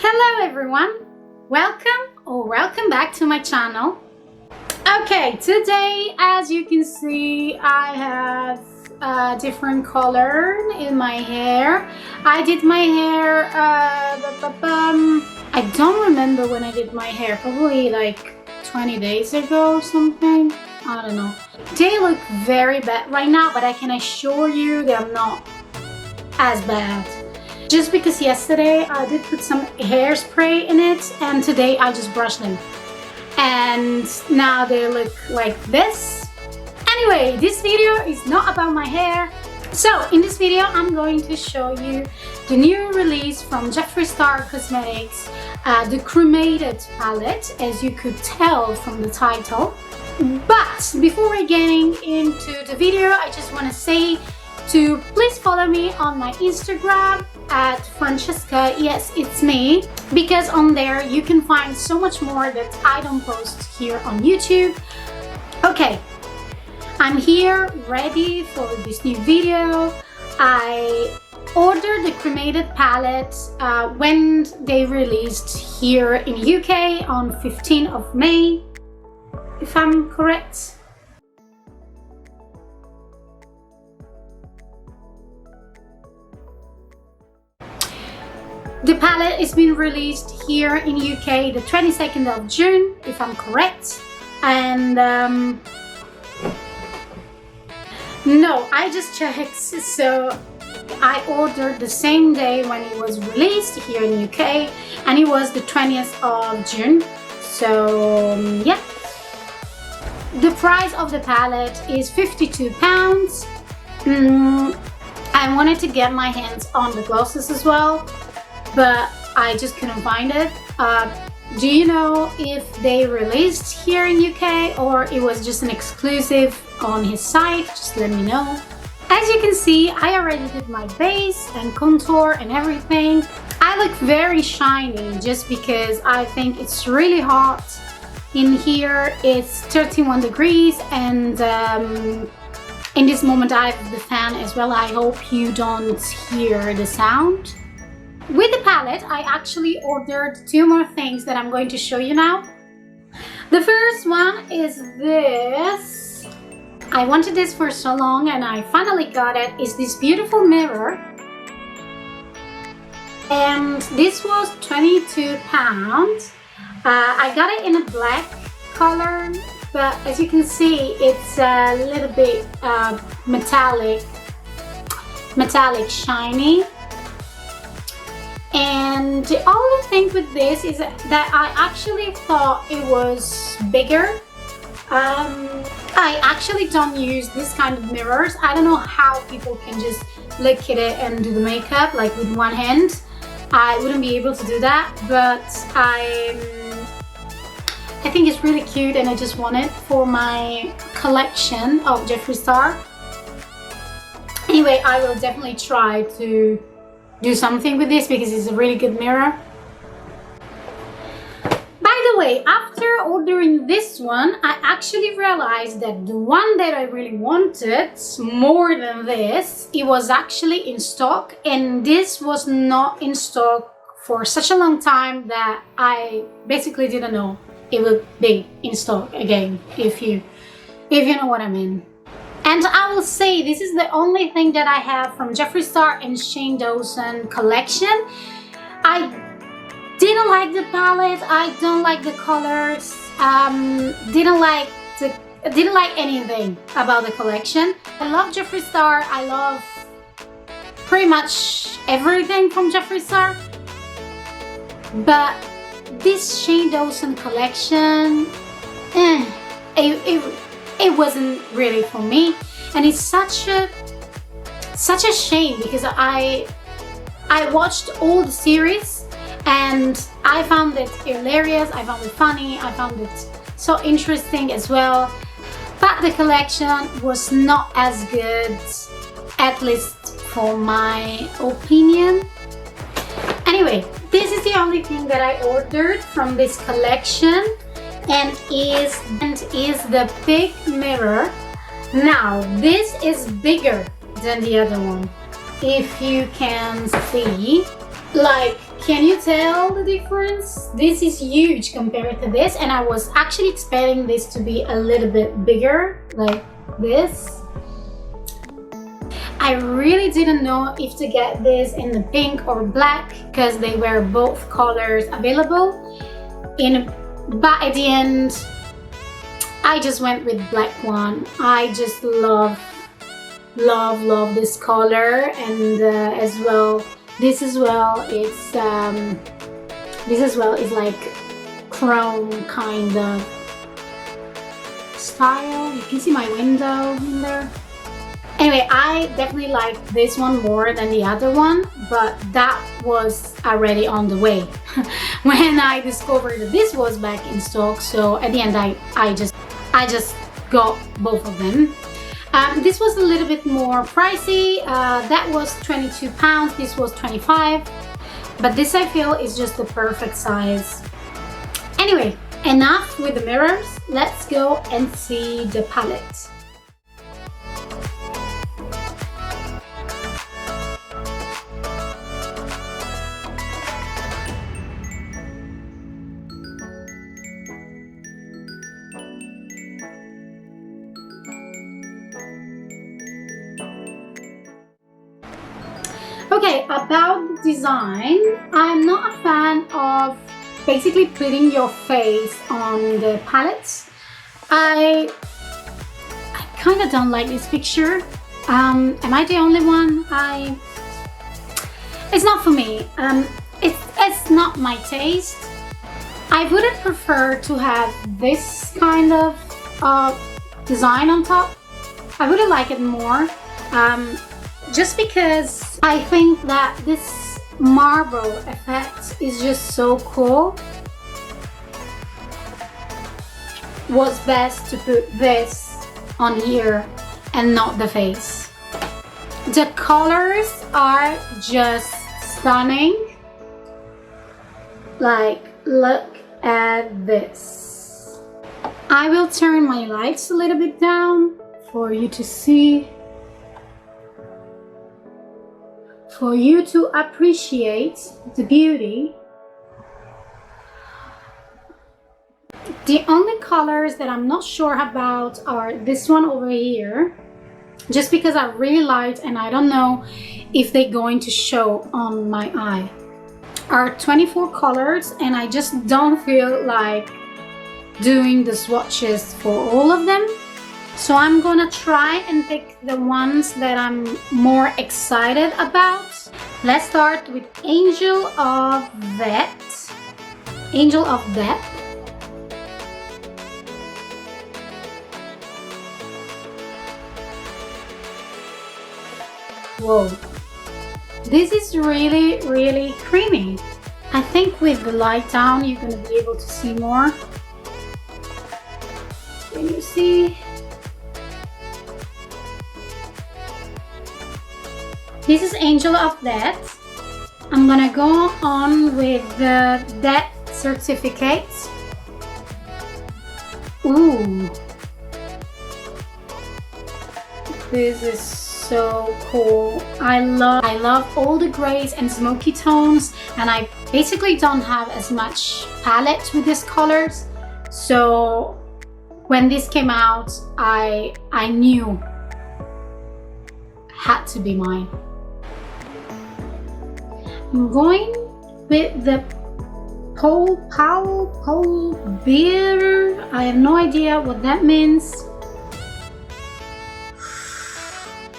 Hello everyone, welcome back to my channel. Okay, today as you can see I have a different color in my hair. I did my hair I don't remember when I did my hair, probably like 20 days ago or something, I don't know. They look very bad right now, but I can assure you they're not as bad. Just because yesterday I did put some hairspray in it and today I just brushed them. And now they look like this. Anyway, this video is not about my hair. So in this video I'm going to show you the new release from Cosmetics, the cremated palette, as you could tell from the title. But before we're getting into the video, I just want to say to please follow me on my Instagram at Francesca, yes it's me, because on there you can find so much more that I don't post here on YouTube. Okay, I'm here ready for this new video. I ordered the cremated palette when they released here in UK on 15th of May, if I'm correct. The palette is being released here in UK the 22nd of June, if I'm correct. And no, I just checked, so I ordered the same day when it was released here in UK, and it was the 20th of June. So yeah, the price of the palette is £52. I wanted to get my hands on the glosses as well, but I just couldn't find it. Do you know if they released here in UK or it was just an exclusive on his site? Just let me know. As you can see, I already did my base and contour and everything. I look very shiny just because I think it's really hot in here. It's 31 degrees and in this moment I have the fan as well. I hope you don't hear the sound. With the palette, I actually ordered two more things that I'm going to show you now. The first one is this. I wanted this for so long and I finally got it. It's this beautiful mirror. And this was £22. I got it in a black color, but as you can see, it's a little bit metallic shiny. And the only thing with this is that I actually thought it was bigger. I actually don't use this kind of mirrors. I don't know how people can just look at it and do the makeup like with one hand. I wouldn't be able to do that, but I think it's really cute and I just want it for my collection of Jeffree Star. Anyway, I will definitely try to do something with this because it's a really good mirror. By the way, after ordering this one, I actually realized that the one that I really wanted more than this, it was actually in stock, and this was not in stock for such a long time that I basically didn't know it would be in stock again, if you know what I mean. And I will say this is the only thing that I have from Jeffree Star and Shane Dawson collection. I didn't like the palette, I don't like the colors, didn't like anything about the collection. I love Jeffree Star, I love pretty much everything from Jeffree Star, but this Shane Dawson collection, it wasn't really for me, and it's such a shame because I watched all the series and I found it hilarious, I found it funny, I found it so interesting as well, but the collection was not as good, at least for my opinion. Anyway, this is the only thing that I ordered from this collection, and is the big mirror. Now this is bigger than the other one, if you can see. Like Can you tell the difference? This is huge compared to this, and I was actually expecting this to be a little bit bigger, like this. I really didn't know if to get this in the pink or black because they were both colors available. But at the end, I just went with black one. I just love this color, and as well, this as well. It's this as well is like chrome kind of style. You can see my window in there. Anyway, I definitely like this one more than the other one, but that was already on the way when I discovered that this was back in stock. So at the end, I just got both of them. This was a little bit more pricey. That was £22. This was 25. But this I feel is just the perfect size. Anyway, enough with the mirrors. Let's go and see the palette. Okay, about the design, I'm not a fan of basically putting your face on the palettes. I kind of don't like this picture. Am I the only one? It's not for me. It's not my taste. I would have preferred to have this kind of design on top. I would have liked it more. Just because I think that this marble effect is just so cool. Was best to put this on here and not the face. The colors are just stunning. Like, look at this. I will turn my lights a little bit down for you to see. For you to appreciate the beauty. The only colors that I'm not sure about are this one over here, just because I really liked, and I don't know if they're going to show on my eye. Are 24 colors, and I just don't feel like doing the swatches for all of them. So I'm gonna try and pick the ones that I'm more excited about. Let's start with Angel of Death. Angel of Death. Whoa. This is really, really creamy. I think with the light down, you're gonna be able to see more. Can you see? This is Angel of Death. I'm gonna go on with the Death Certificate. Ooh. This is so cool. I love all the grays and smoky tones, and I basically don't have as much palette with these colors. So when this came out, I knew had to be mine. I'm going with the pole beer. I have no idea what that means.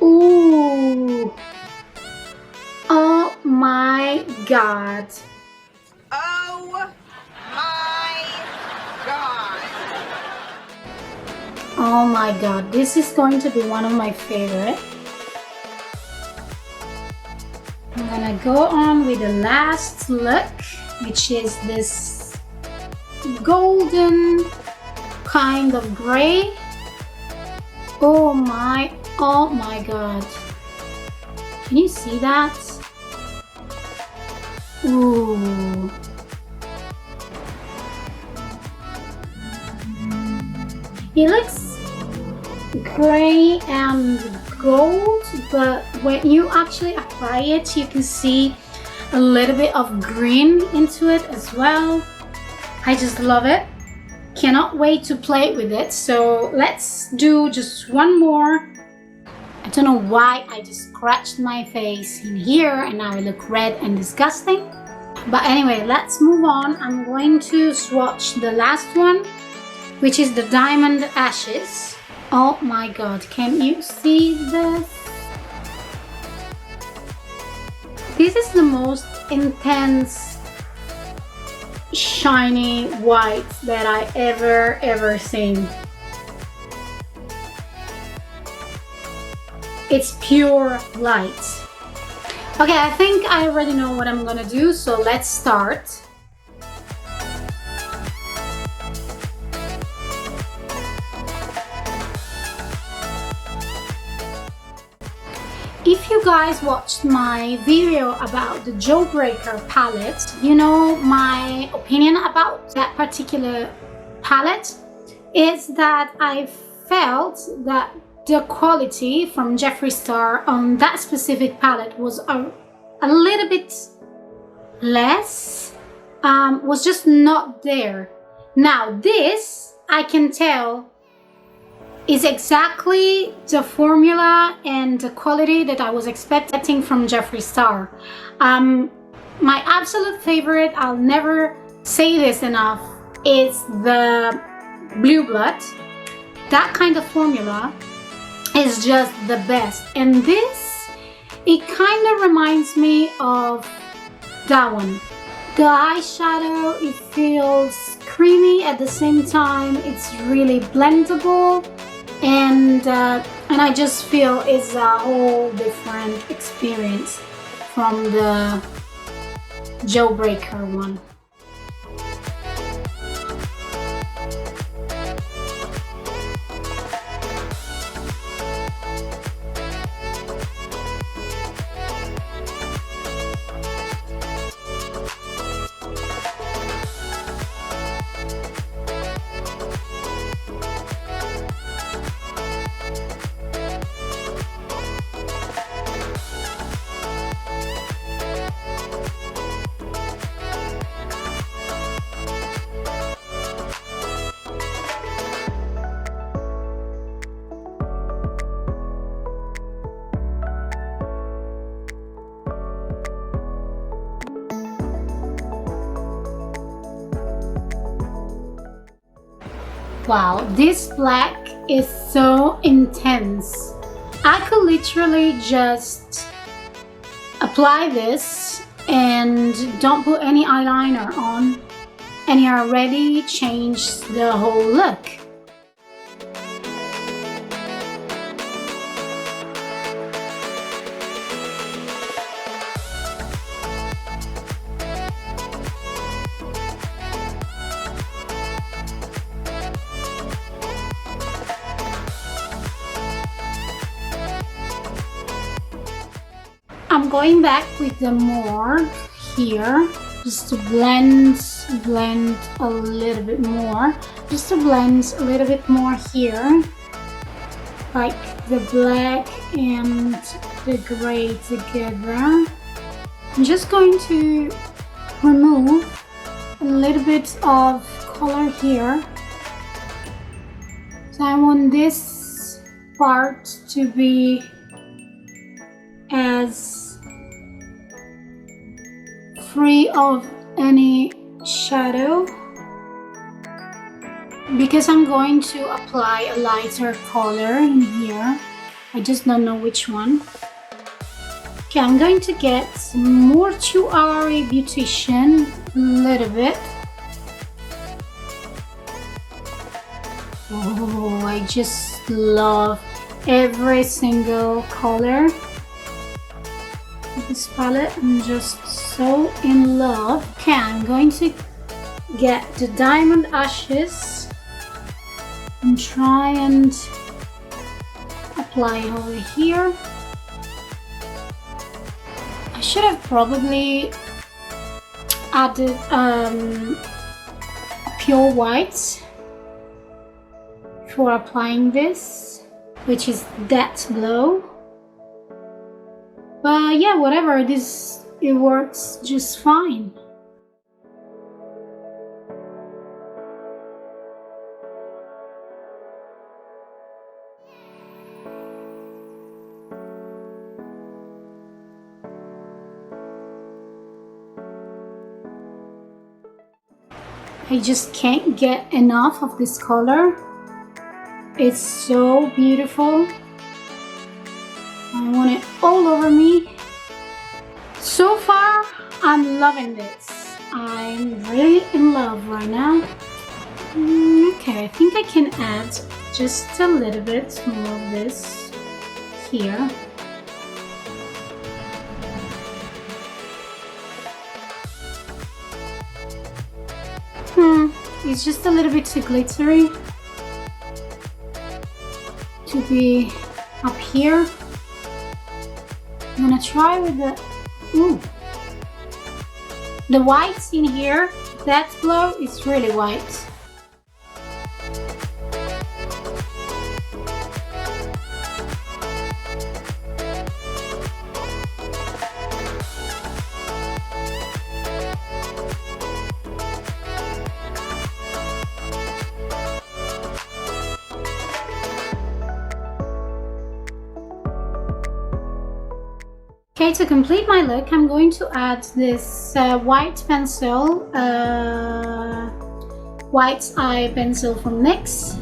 Ooh. Oh my god. Oh my god. Oh my god. This is going to be one of my favorite. I'm gonna go on with the last look, which is this golden kind of gray. Oh my god. Can you see that? Ooh. It looks gray and gold, but when you actually apply it, you can see a little bit of green into it as well. I just love it. Cannot wait to play with it. So let's do just one more. I don't know why I just scratched my face in here and now I look red and disgusting. But anyway, let's move on. I'm going to swatch the last one, which is the Diamond Ashes. Oh my god, can you see this? This is the most intense shiny white that I ever seen. It's pure light. Okay, I think I already know what I'm gonna do, so let's start. If you guys watched my video about the Jawbreaker palette, you know my opinion about that particular palette is that I felt that the quality from Jeffree Star on that specific palette was a little bit less, was just not there. Now this, I can tell, is exactly the formula and the quality that I was expecting from Jeffree Star. My absolute favorite, I'll never say this enough, is the Blue Blood. That kind of formula is just the best, and this, it kind of reminds me of that one. The eyeshadow, it feels creamy at the same time. It's really blendable, and I just feel it's a whole different experience from the Jawbreaker one. Wow, this black is so intense. I could literally just apply this and don't put any eyeliner on, and you already changed the whole look. I'm going back with the Morgue here, just to blend a little bit more. Just to blend a little bit more here, like the black and the gray together. I'm just going to remove a little bit of color here. So I want this part to be as free of any shadow, because I'm going to apply a lighter color in here. I just don't know which one. Okay, I'm going to get some more 2-hour Beautician, a little bit. Oh, I just love every single color. This palette, I'm just so in love. Okay, I'm going to get the Diamond Ashes and try and apply over here. I should have probably added pure white for applying this, which is that glow. But yeah, whatever, this it works just fine. I just can't get enough of this color. It's so beautiful. I want it all over me. So far, I'm loving this. I'm really in love right now. Okay, I think I can add just a little bit more of this here. It's just a little bit too glittery to be up here. I'm gonna try with the whites in here. That glow is really white. Okay, to complete my look, I'm going to add this white pencil, white eye pencil from NYX.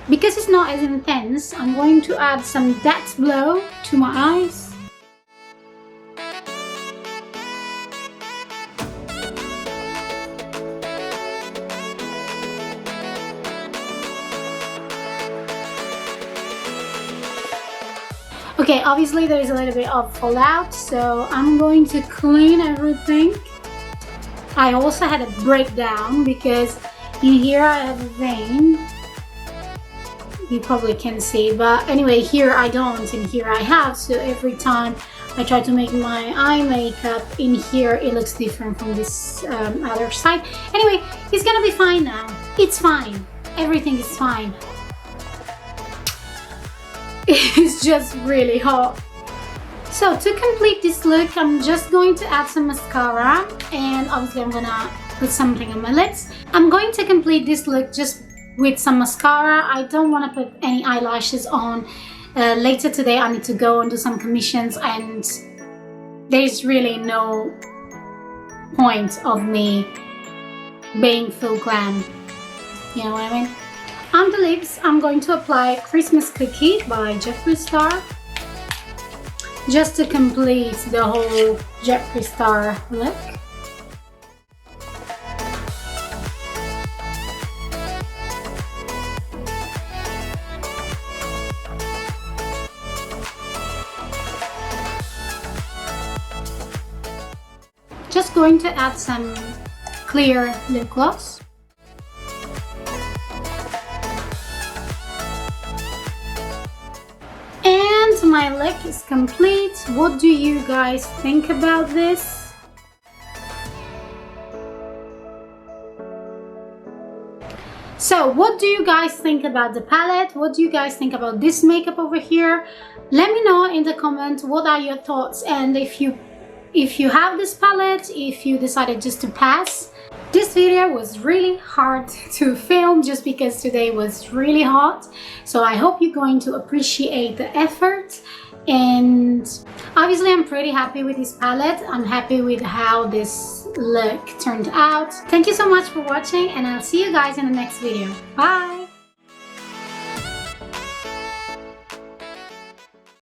Because it's not as intense, I'm going to add some Death Glow to my eyes. Okay, obviously there is a little bit of fallout, so I'm going to clean everything. I also had a breakdown because in here I have a vein. You probably can see, but anyway, here I don't and here I have, so every time I try to make my eye makeup in here, it looks different from this other side. Anyway, it's gonna be fine now. It's fine. Everything is fine. It's just really hot. So to complete this look, I'm just going to add some mascara, and obviously I'm gonna put something on my lips. I'm going to complete this look just with some mascara. I don't want to put any eyelashes on. Later today I need to go and do some commissions, and there's really no point of me being full glam. You know what I mean? On the lips, I'm going to apply Christmas Cookie by Jeffree Star, just to complete the whole Jeffree Star look. Just going to add some clear lip gloss. And my look is complete. What do you guys think about this? So what do you guys think about the palette? What do you guys think about this makeup over here? Let me know in the comments what are your thoughts, and if you have this palette, if you decided just to pass. This video was really hard to film just because today was really hot, so I hope you're going to appreciate the effort. And obviously I'm pretty happy with this palette. I'm happy with how this look turned out. Thank you so much for watching, and I'll see you guys in the next video. Bye!